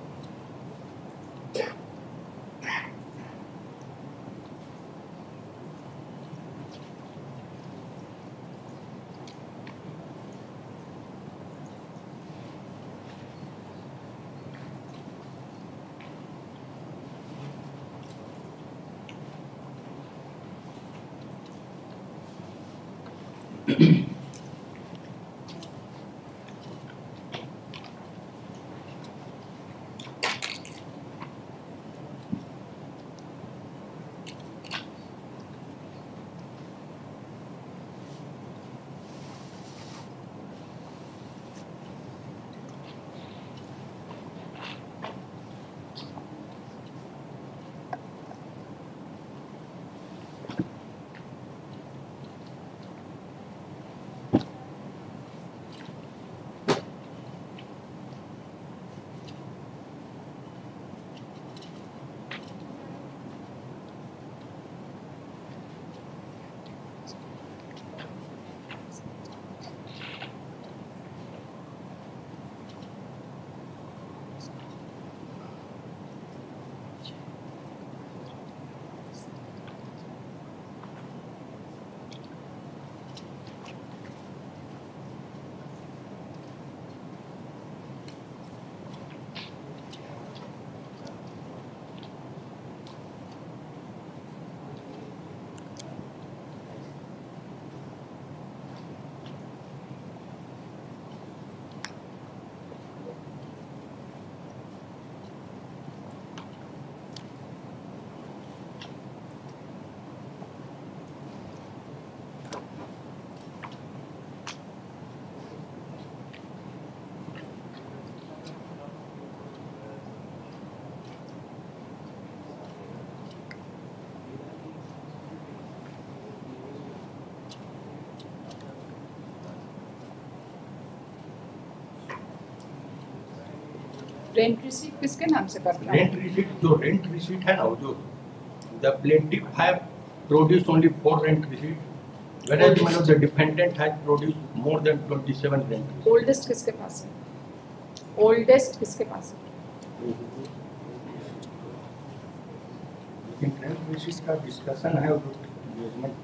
Rent receipt किसके नाम से करते हैं? रेंट रिसीट, जो रेंट रिसीट है ना, वो जो the plaintiff have produce only 4 rent receipt, whereas the defendant has produce more than 27 rent receipt. Oldest किसके पास है? ओल्डेस्ट किसके पास है? लेकिन रेंट रिसीट का डिस्कशन है वो जजमेंट।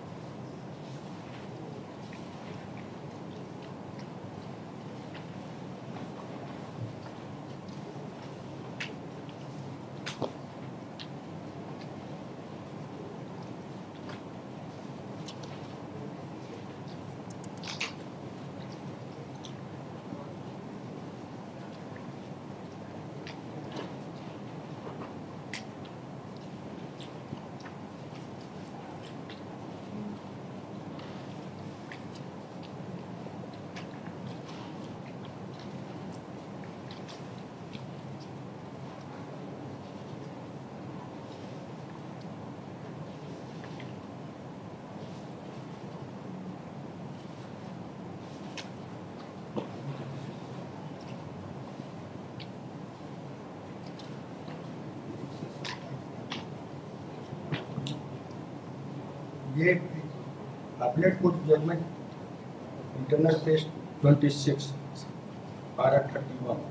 ये appellate court judgment internal test 26 para 31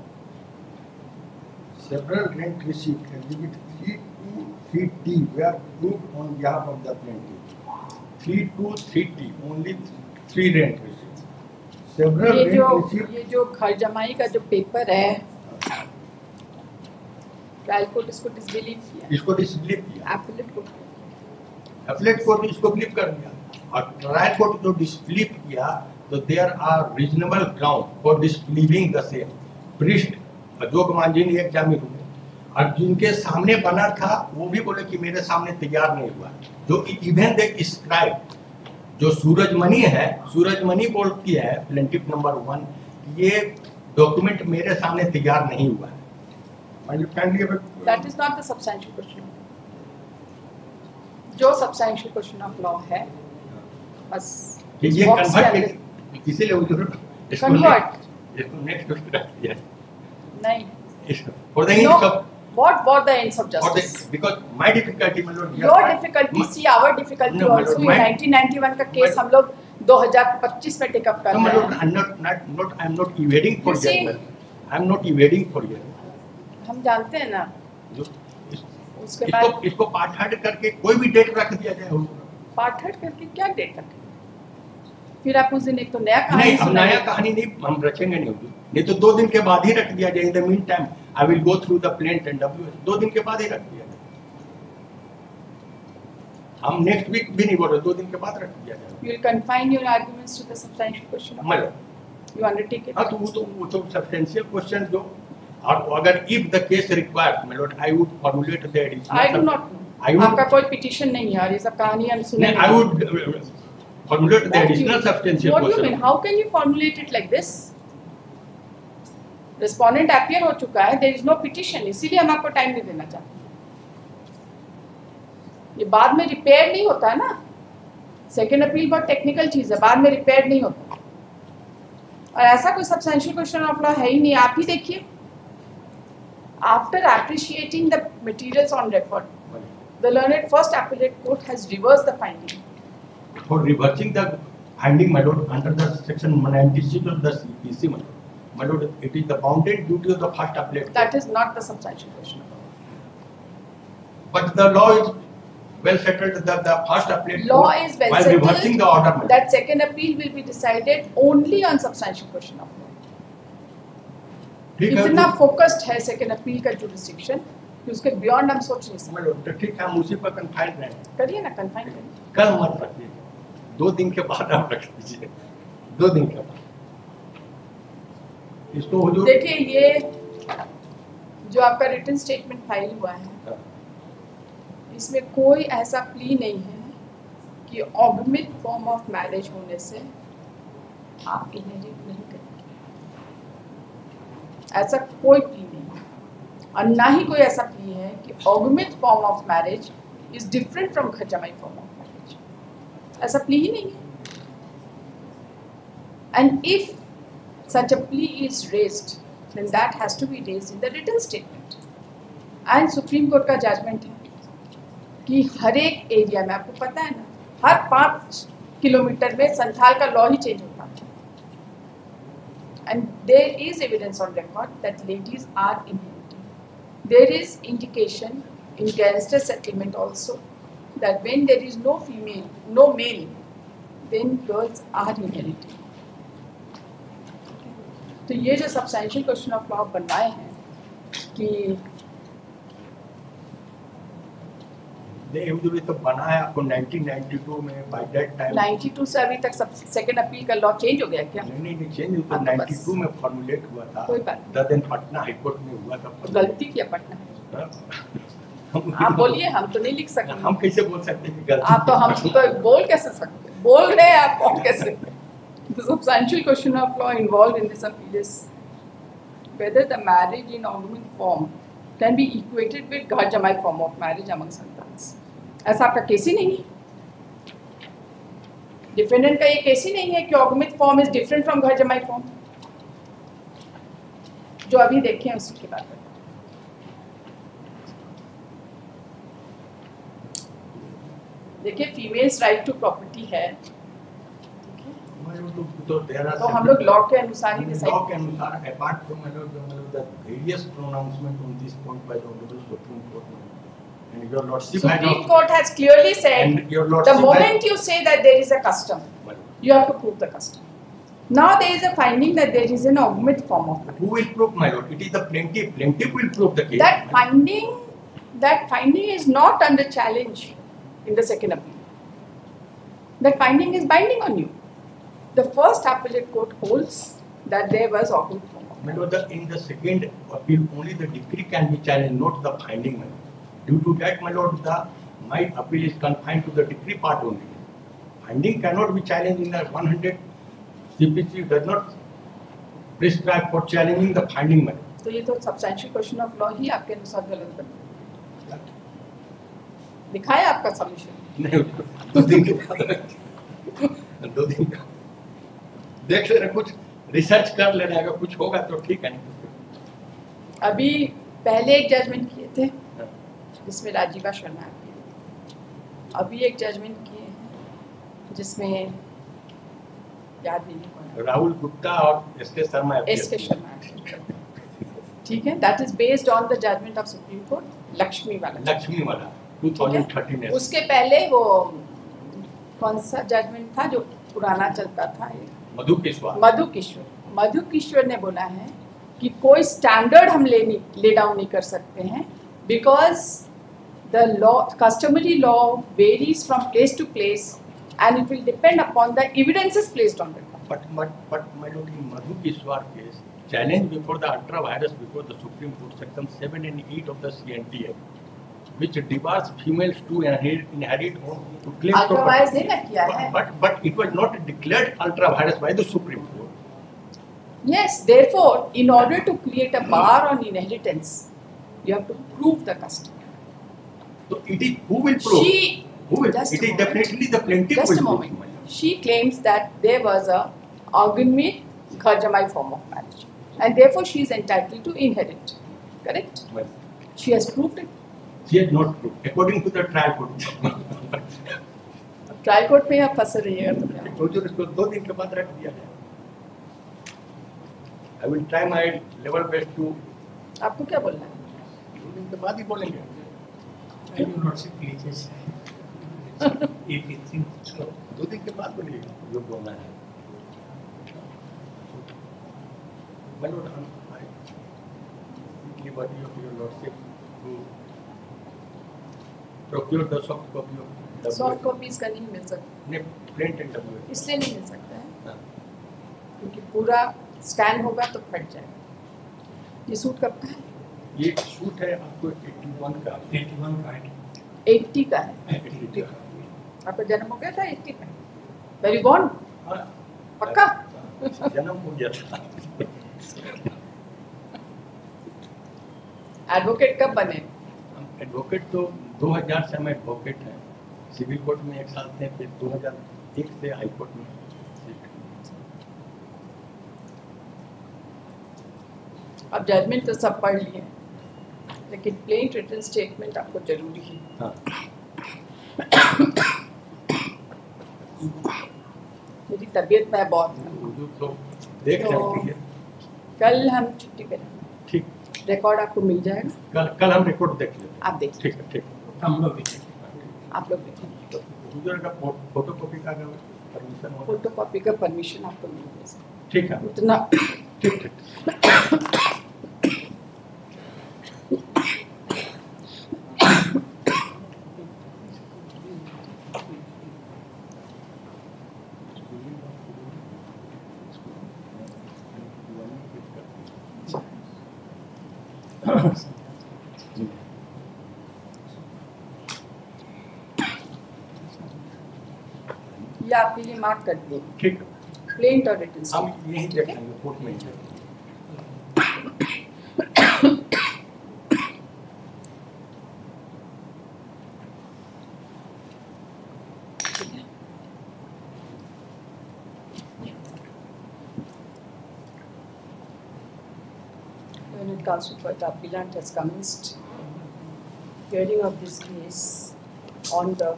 several rent receipt exhibit 3 to 3T were proved on behalf of the plaintiff. 3 to 3T only 3 rent receipts. Several rent receipt, ये जो घर जमाई का जो पेपर है, ट्रायल कोर्ट इसको disbelieve किया, इसको डिसबिलीव किया, एपलेट कोर्ट अपलेट कोर्ट इसको बिलीव कर दिया, और ट्रायल कोर्ट जो डिसबिलीव किया, तो there are reasonable ground for disbelieving the same. Priest Ajog Manjhi एक जामिन हुए, और जिनके सामने बना था वो भी बोले कि मेरे सामने तैयार नहीं हुआ, जो कि इवन दे स्क्राइब जो सूरजमणि है, सूरजमणि बोलती है प्लेंटिफ नंबर 1, ये डॉक्यूमेंट मेरे सामने तैयार नहीं हुआ है। That is not the substantial question. जो सब्सटेंशियल क्वेश्चन ऑफ लॉ है, बस ये कन्वर्ट इसीलिए वो जो कन्वर्ट इसको नेक्स्ट उसको रख दिया नहीं, इसको फॉर द इंस of what the ends of justice? because my difficulty my lord, Your difficulty, see our difficulty No, my also. lord, ये my- 1991 का केस हम लोग 2025 में टेक अप कर no my रहे lord, हैं। I'm not evading for You see- judgment, I'm not evading for you, हम जानते हैं ना, जो उसके बाद इसको पार्ट हट करके कोई भी डेट रख दिया जाए, पार्ट हट करके क्या डेट रखें? फिर आप उस दिन एक तो नया नहीं कहानी हम नया सुनाइए। कहानी नहीं हम रचेंगे नहीं तो 2 दिन के बाद ही रख दिया जाए। In the mean time I will go through the plaint and W, 2 दिन के बाद ही रख दिया जाए। हम नेक्स्ट वीक भी नहीं बोल रहे, 2 दिन के बाद रख दिया जाए। You will confine your arguments to the substantial question. मतलब You undertake it. हाँ, तो वो तो सब्सटेंशियल क्वेश्चन जो, और अगर if the case required my Lord I would formulate the additional, I do not know. I would- आपका कोई पिटीशन नहीं है और ये सब कहानी हम सुने। I would formulate the additional substantial What do you mean? Question. How can you formulate it like this? Respondent appear हो चुका है, there is no petition, इसीलिए हम आपको टाइम नहीं देना चाहते। ये बाद में रिपेयर नहीं होता है ना, सेकेंड अपील बहुत टेक्निकल चीज है, बाद में रिपेयर नहीं होता। और ऐसा कोई सब्सटेंशियल क्वेश्चन ऑफ लॉ है ही नहीं। आप ही देखिए, after appreciating the materials on record, the learned first appellate court has reversed the finding. For reversing the finding, my lord, under the section 96 of the CPC, my lord, it is the bounden duty of the first appellate. That is not the substantial question of law. But the law is well settled that the first appellate Law court, is well while settled reversing the order, my lord. that second appeal will be decided only on substantial question of law. ठीक है, इतना focused है second appeal का jurisdiction कि उसके beyond हम सोच नहीं my सकते। lord, तो ठीक है, हम उसी पर कन्फाइन रहें। करिए ना, कन्फाइन करिए। कल मत रखिए, 2 दिन के बाद आप रख दीजिए, 2 दिन के बाद। इसको हुजूर देखिए, ये जो आपका रिटन स्टेटमेंट फाइल हुआ है, इसमें कोई ऐसा प्ली नहीं है कि ऑगमेंट फॉर्म ऑफ मैरिज होने से आप इनहेरिट नहीं करेंगे। ऐसा कोई प्ली नहीं है, और ना ही कोई ऐसा प्ली है कि augment form of marriage is different from घर जमाई फॉर्म ऑफ मैरिज। ऐसा प्ली ही नहीं है। And if such a plea is raised, then that has to be raised in the written statement. And supreme court का judgement है कि हर एक एरिया में, आपको पता है ना, हर 5 किलोमीटर में संथाल का लॉ ही चेंज होता है. And there is evidence on record that ladies are inheriting. There is indication in gangster settlement also that when there is no female, no male, then girls are inheriting. तो ये जो substantial question of law बनवाए हैं कि तो बनाया आपको 1992 में, बाय दैट टाइम 92 से अभी तक सब सेकंड अपील का लॉ चेंज हो गया क्या? नहीं चेंज हुआ, तो 92 में फॉर्मुलेट हुआ था. कोई बात नहीं. देन पटना हाई कोर्ट में हुआ था. गलती किया पटना. आप बोलिए, हम तो नहीं लिख सकते. हम कैसे बोल सकते हैं कि गलती? आप तो, हम तो बोल कैसे सकते? बोल रहे हैं आप, और कैसे? The substantial question of law involved in this appeal is whether the marriage in augment form can be equated with घर जमाई form of marriage among santans. ऐसा आपका केस ही नहीं है. डिफेंडेंट का ये केस ही नहीं है कि ऑगमित फॉर्म इज डिफरेंट फ्रॉम घर जमाई फॉर्म. जो अभी देखे हैं उसी के बारे में. देखिए, फीमेल्स राइट टू प्रॉपर्टी है, तो हम लोग लॉ के अनुसार ही डिसाइड. लॉ के अनुसार, apart from the various pronouncement on this point by the honourable supreme court, and your lordship Supreme Court has clearly said the moment you say that there is a custom, you have to prove the custom. Now there is a finding that there is an augment form of marriage. Who will prove, my lord? It is the plaintiff. Plaintiff will prove the case. That finding is not under challenge in the second appeal. That finding is binding on you. The first appellate court holds that there was augment form of marriage. My lord, in the second appeal, only the decree can be challenged, not the finding. Due to that, my lord, my appeal is confined to the decree part only. Finding cannot be challenged in the 100. CPC does not prescribe for challenging the finding. My lord. तो ये तो substantial question of law ही आपके अनुसार गलत बना. दिखाया आपका solution? नहीं, 2 दिन के बाद 2 दिन का देख ले, कुछ रिसर्च कर लेना, अगर कुछ होगा तो ठीक है. नहीं अभी पहले एक जजमेंट किए थे जिसमें राजीवा शर्मा है. अभी एक जजमेंट किए हैं जिसमें याद नहीं, राहुल गुप्ता और एस के शर्मा. ठीक है. That is based on the judgment of supreme court Lakshmi वाला 2013 है. उसके पहले वो कौन सा जजमेंट था जो पुराना चलता था? मधु किश्वर ने बोला है कि कोई स्टैंडर्ड हम ले डाउन नहीं कर सकते हैं, because the law, customary law varies from place to place and it will depend upon the evidences placed on it. But my lord, in Madhu Kishwar case, challenge before the ultra virus before the Supreme Court, section 7 and 8 of the CNTA, which debars females to inherit or to claim ultra virus ने ना किया है. But it was not declared ultra virus by the Supreme Court. Yes, therefore, in order to create a bar on inheritance, you have to prove the custom. So it is who will prove? Who will? It is definitely the plaintiff. Just a moment. She claims that there was a augment घर जमाई form of marriage, and therefore she is entitled to inherit. Correct? Well, she has proved it. She has not proved, according to the trial court. Trial court में आप फंस रहिएगा तो क्या? तो जो इसको 2 दिन के बाद रख दिया जाए. I will try my level best to. आपको क्या बोलना है? 2 दिन के बाद ही बोलेंगे. I do not say please. If you think so. 2 दिन के बाद बोलिएगा जो बोलना है. My lord, I liberty of your lordship to procure the soft copy of WA. Soft copies का नहीं मिल सकता. नहीं, प्रिंट एंड WA. इसलिए नहीं मिल सकता है क्योंकि पूरा स्कैन होगा तो फट जाएगा. ये सूट कब का है? ये सूट है आपको 81 का. 81 का है. 80 का है. 80 का. आपका जन्म हो गया था 80 में? Very born? हाँ. पक्का? जन्म हो गया था. एडवोकेट कब बने? एडवोकेट तो 2000 से मैं एडवोकेट है. सिविल कोर्ट में 1 साल थे, फिर 2001 से हाई कोर्ट में. अब जजमेंट तो सब पढ़ लिए, लेकिन प्लेन रिटन स्टेटमेंट आपको जरूरी है। हाँ। मेरी तबीयत में बहुत उर्दू तो देख तो- सकती है। कल हम छुट्टी पे रहेंगे। ठीक, रिकॉर्ड आपको मिल जाएगा, कल हम रिकॉर्ड देख लेते हैं। आप देख ठीक है, ठीक हम लोग भी आप लोग देखेंगे। है। उधर का फोटो कॉपी का परमिशन हो। फोटो कॉपी का परमिशन आपको मिल जाएगा, ठीक है, उतना ठीक ठीक। ये आपके लिए मार्क कर दिए, ठीक है, प्लेन और रिटन हम यही देख लेंगे कोर्ट में ही। Learned Counsel for the appellant has commenced hearing of this case on the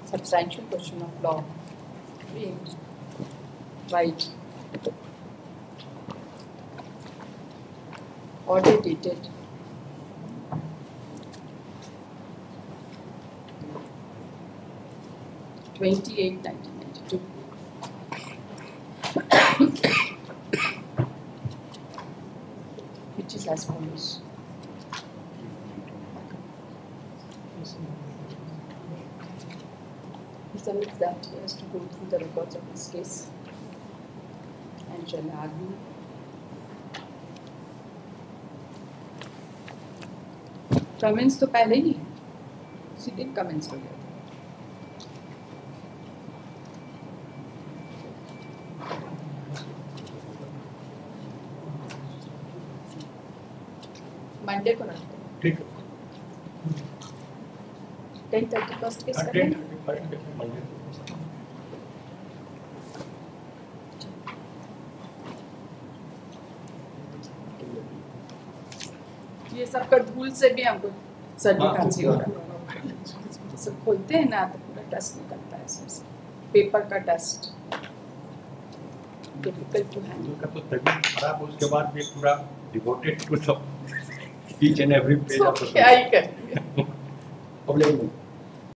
substantial question of law framed by order dated (28) 1992. Which is as follows. He submits that he has to go through the records of this case and shall argue comments तो पहले ही है, सीधे comments हो गया। Monday को रखते हैं, ठीक है। 10:31 केस करें। 10:31 मंडे को। ये सब का धूल से भी हमको सर्दी खांसी हो रहा है। सब खोलते हैं ना तो पूरा डस्ट निकलता है इसमें से, पेपर का डस्ट, डिफिकल्ट टू हैंडल। उनका तो तबीयत खराब हो, उसके बाद भी पूरा डिवोटेड टू सब each and every page of क्या ही करेंगे। प्रॉब्लम।